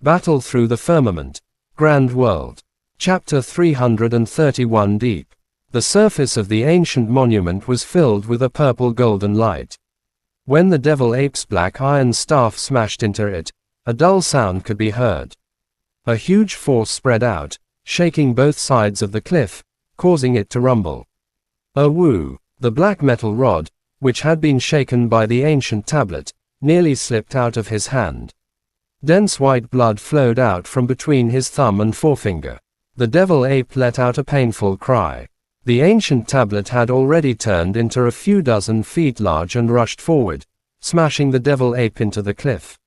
Battle through the firmament. Grand world. Chapter 331 Deep. The surface of the ancient monument was filled with a purple golden light. When the devil ape's black iron staff smashed into it, a dull sound could be heard. A huge force spread out, shaking both sides of the cliff, causing it to rumble. Woo! The black metal rod, which had been shaken by the ancient tablet, nearly slipped out of his hand. Dense white blood flowed out from between his thumb and forefinger. The devil ape let out a painful cry. The ancient tablet had already turned into a few dozen feet large and rushed forward, smashing the devil ape into the cliff.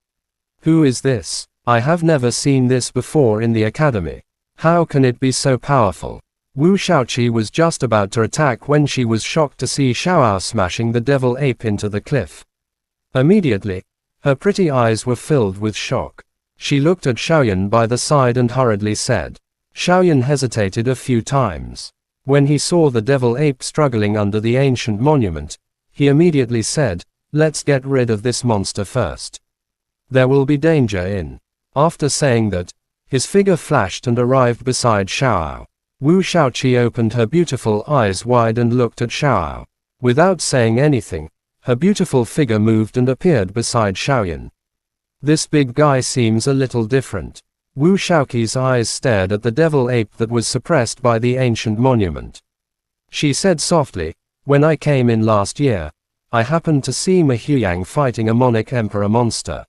Who is this? I have never seen this before in the academy. How can it be so powerful? Wu Shaoqi was just about to attack when she was shocked to see Xiaoao smashing the devil ape into the cliff. Immediately, her pretty eyes were filled with shock. She looked at Xiaoyan by the side and hurriedly said. Xiaoyan hesitated a few times. When he saw the devil ape struggling under the ancient monument, he immediately said, "Let's get rid of this monster first. There will be danger in." After saying that, his figure flashed and arrived beside Xiaoao. Wu Shaoqi opened her beautiful eyes wide and looked at Xiaoao. Without saying anything, her beautiful figure moved and appeared beside Xiaoyan. This big guy seems a little different. Wu Shaoqi's eyes stared at the devil ape that was suppressed by the ancient monument. She said softly, "When I came in last year, I happened to see Ma Huyang fighting a Monarch Emperor monster.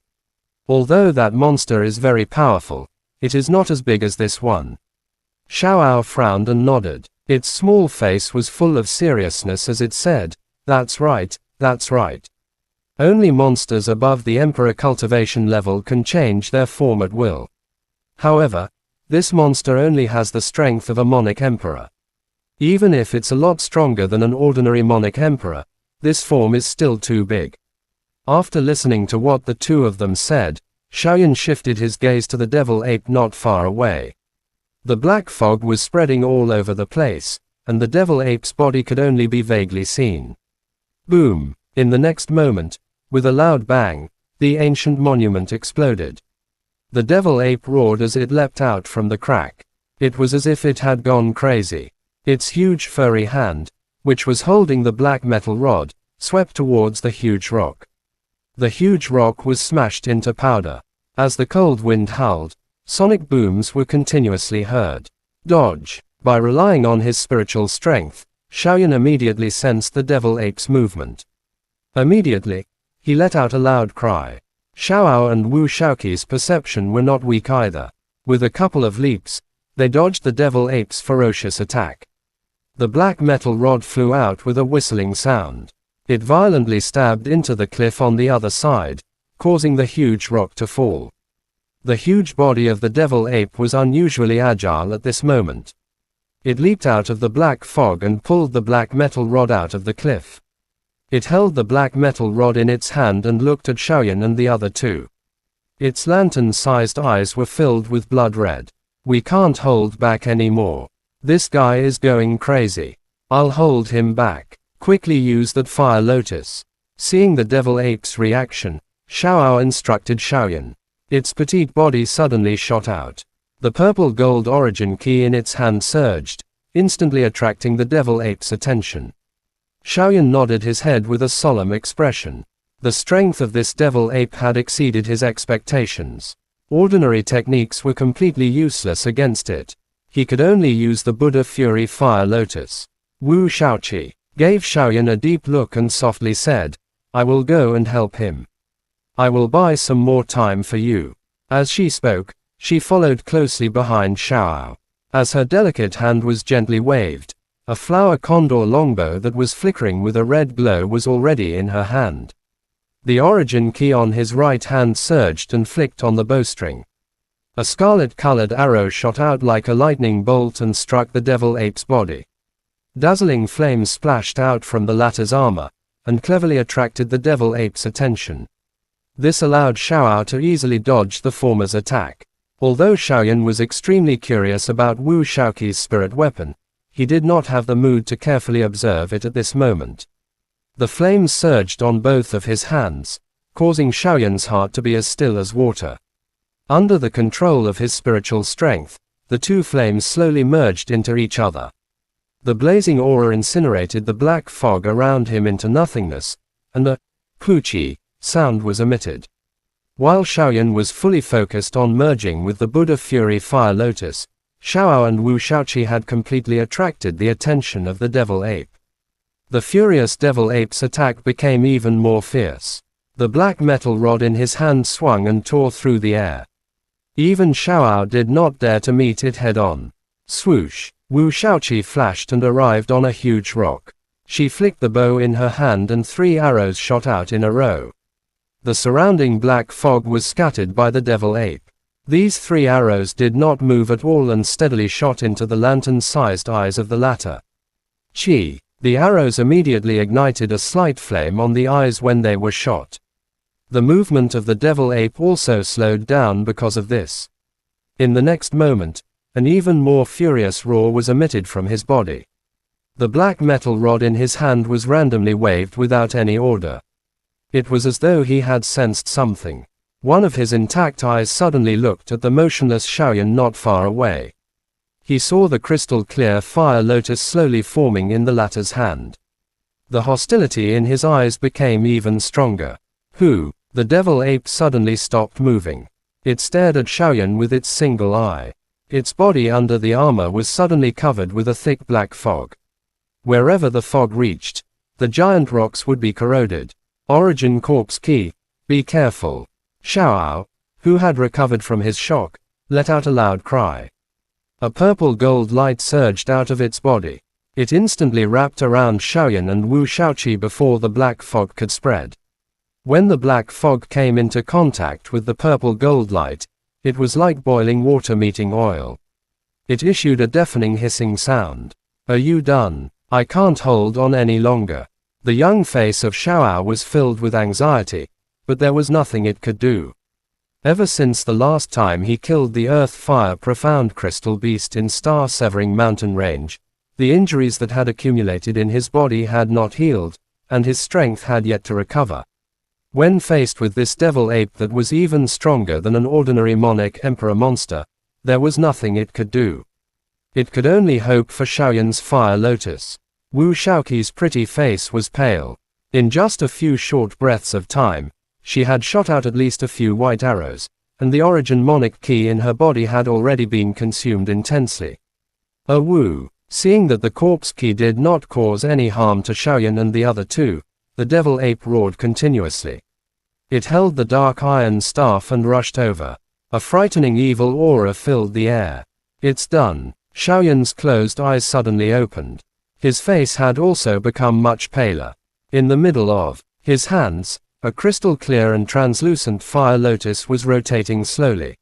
Although that monster is very powerful, it is not as big as this one." Xiaoao frowned and nodded. Its small face was full of seriousness as it said, "That's right, that's right. Only monsters above the Emperor cultivation level can change their form at will. However, this monster only has the strength of a Monarch Emperor. Even if it's a lot stronger than an ordinary Monarch Emperor, this form is still too big." After listening to what the two of them said, Xiaoyan shifted his gaze to the devil ape not far away. The black fog was spreading all over the place, and the devil ape's body could only be vaguely seen. Boom! In the next moment, with a loud bang, the ancient monument exploded. The devil ape roared as it leapt out from the crack. It was as if it had gone crazy. Its huge furry hand, which was holding the black metal rod, swept towards the huge rock. The huge rock was smashed into powder. As the cold wind howled, sonic booms were continuously heard. Dodge! By relying on his spiritual strength, Xiaoyan immediately sensed the devil ape's movement. Immediately, he let out a loud cry. Xiaoao and Wu Shaoqi's perception were not weak either. With a couple of leaps, they dodged the devil ape's ferocious attack. The black metal rod flew out with a whistling sound. It violently stabbed into the cliff on the other side, causing the huge rock to fall. The huge body of the devil ape was unusually agile at this moment. It leaped out of the black fog and pulled the black metal rod out of the cliff. It held the black metal rod in its hand and looked at Xiaoyan and the other two. Its lantern-sized eyes were filled with blood red. "We can't hold back anymore. This guy is going crazy. I'll hold him back. Quickly use that fire lotus." Seeing the devil ape's reaction, Xiaoao instructed Xiaoyan. Its petite body suddenly shot out. The purple gold origin key in its hand surged, instantly attracting the devil ape's attention. Xiaoyan nodded his head with a solemn expression. The strength of this devil ape had exceeded his expectations. Ordinary techniques were completely useless against it. He could only use the Buddha Fury Fire Lotus. Wu Shaoqi gave Xiaoyan a deep look and softly said, "I will go and help him. I will buy some more time for you." As she spoke, she followed closely behind Xiaoao. As her delicate hand was gently waved, a flower condor longbow that was flickering with a red glow was already in her hand. The origin key on his right hand surged and flicked on the bowstring. A scarlet-colored arrow shot out like a lightning bolt and struck the devil ape's body. Dazzling flames splashed out from the latter's armor, and cleverly attracted the devil ape's attention. This allowed Xiaoao to easily dodge the former's attack. Although Xiaoyan was extremely curious about Wu Shaoqi's spirit weapon, he did not have the mood to carefully observe it at this moment. The flames surged on both of his hands, causing Xiaoyan's heart to be as still as water. Under the control of his spiritual strength, the two flames slowly merged into each other. The blazing aura incinerated the black fog around him into nothingness, and a poochie sound was emitted. While Xiaoyan was fully focused on merging with the Buddha Fury Fire Lotus, Xiaoao and Wu Shaoqi had completely attracted the attention of the Devil Ape. The furious Devil Ape's attack became even more fierce. The black metal rod in his hand swung and tore through the air. Even Xiaoao did not dare to meet it head-on. Swoosh! Wu Shaoqi flashed and arrived on a huge rock. She flicked the bow in her hand and 3 arrows shot out in a row. The surrounding black fog was scattered by the Devil Ape. These 3 arrows did not move at all and steadily shot into the lantern-sized eyes of the latter. Chi! The arrows immediately ignited a slight flame on the eyes when they were shot. The movement of the Devil Ape also slowed down because of this. In the next moment, an even more furious roar was emitted from his body. The black metal rod in his hand was randomly waved without any order. It was as though he had sensed something. One of his intact eyes suddenly looked at the motionless Xiaoyan not far away. He saw the crystal-clear fire lotus slowly forming in the latter's hand. The hostility in his eyes became even stronger. Who? The Devil Ape suddenly stopped moving. It stared at Xiaoyan with its single eye. Its body under the armor was suddenly covered with a thick black fog. Wherever the fog reached, the giant rocks would be corroded. Origin Corpse Key, be careful. Xiaoao, who had recovered from his shock, let out a loud cry. A purple gold light surged out of its body. It instantly wrapped around Xiaoyan and Wu Shaoqi before the black fog could spread. When the black fog came into contact with the purple gold light, it was like boiling water meeting oil. It issued a deafening hissing sound. Are you done? I can't hold on any longer. The young face of Xiaoao was filled with anxiety, but there was nothing it could do. Ever since the last time he killed the Earth-Fire Profound Crystal Beast in Star-Severing Mountain Range, the injuries that had accumulated in his body had not healed, and his strength had yet to recover. When faced with this Devil Ape that was even stronger than an ordinary Monarch Emperor monster, there was nothing it could do. It could only hope for Xiaoyan's Fire Lotus. Wu Shaoqi's pretty face was pale. In just a few short breaths of time, she had shot out at least a few white arrows, and the Origin Monarch Key in her body had already been consumed intensely. Wu, seeing that the Corpse Key did not cause any harm to Xiaoyan and the other two, the Devil Ape roared continuously. It held the dark iron staff and rushed over. A frightening evil aura filled the air. It's done. Xiaoyan's closed eyes suddenly opened. His face had also become much paler. In the middle of his hands, a crystal clear and translucent fire lotus was rotating slowly.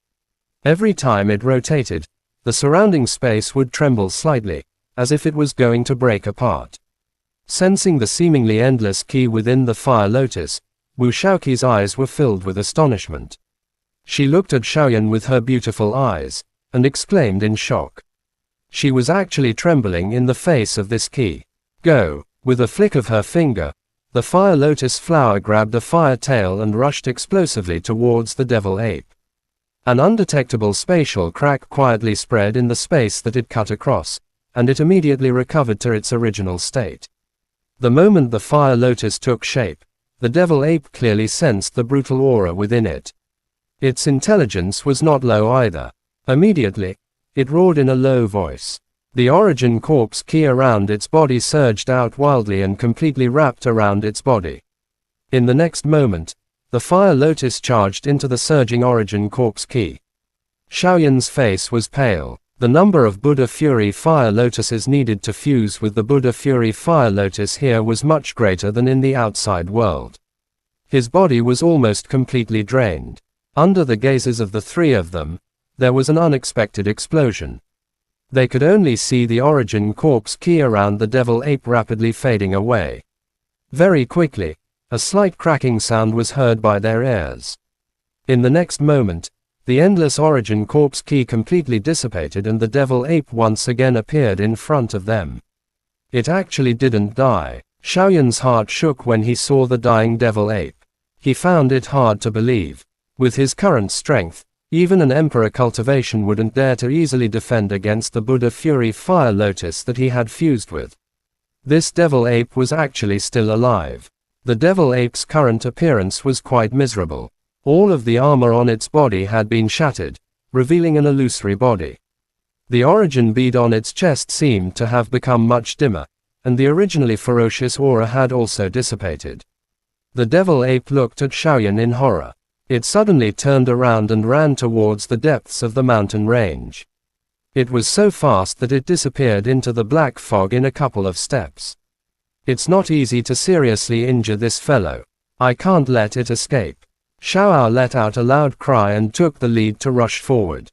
Every time it rotated, the surrounding space would tremble slightly, as if it was going to break apart. Sensing the seemingly endless key within the fire lotus, Wu Shaoqi's eyes were filled with astonishment. She looked at Xiaoyan with her beautiful eyes, and exclaimed in shock. She was actually trembling in the face of this key. Go! With a flick of her finger, the fire lotus flower grabbed a fire tail and rushed explosively towards the Devil Ape. An undetectable spatial crack quietly spread in the space that it cut across, and it immediately recovered to its original state. The moment the fire lotus took shape, the Devil Ape clearly sensed the brutal aura within it. Its intelligence was not low either. Immediately, it roared in a low voice. The Origin Corpse Key around its body surged out wildly and completely wrapped around its body. In the next moment, the fire lotus charged into the surging Origin Corpse Key. Xiaoyan's face was pale. The number of Buddha Fury Fire Lotuses needed to fuse with the Buddha Fury Fire Lotus here was much greater than in the outside world. His body was almost completely drained. Under the gazes of the three of them, there was an unexpected explosion. They could only see the Origin Corpse Key around the Devil Ape rapidly fading away. Very quickly, a slight cracking sound was heard by their ears. In the next moment, the endless Origin Corpse Key completely dissipated and the Devil Ape once again appeared in front of them. It actually didn't die. Xiaoyan's heart shook when he saw the dying Devil Ape. He found it hard to believe. With his current strength, Even an emperor cultivation wouldn't dare to easily defend against the Buddha Fury fire lotus that he had fused with. This devil ape was actually still alive. The devil ape's current appearance was quite miserable. All of the armor on its body had been shattered, revealing an illusory body. The origin bead on its chest seemed to have become much dimmer, and the originally ferocious aura had also dissipated. The devil ape looked at Shaoyan in horror. It suddenly turned around and ran towards the depths of the mountain range. It was so fast that it disappeared into the black fog in a couple of steps. It's not easy to seriously injure this fellow. I can't let it escape. Xiaoao let out a loud cry and took the lead to rush forward.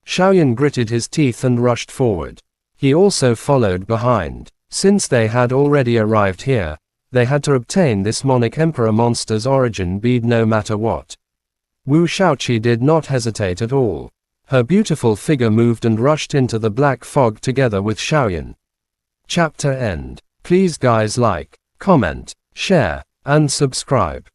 Shaoyan gritted his teeth and rushed forward. He also followed behind. Since they had already arrived here, they had to obtain this Monarch Emperor monster's origin bead no matter what. Wu Shaoqi did not hesitate at all. Her beautiful figure moved and rushed into the black fog together with Shaoyan. Chapter end. Please guys like, comment, share, and subscribe.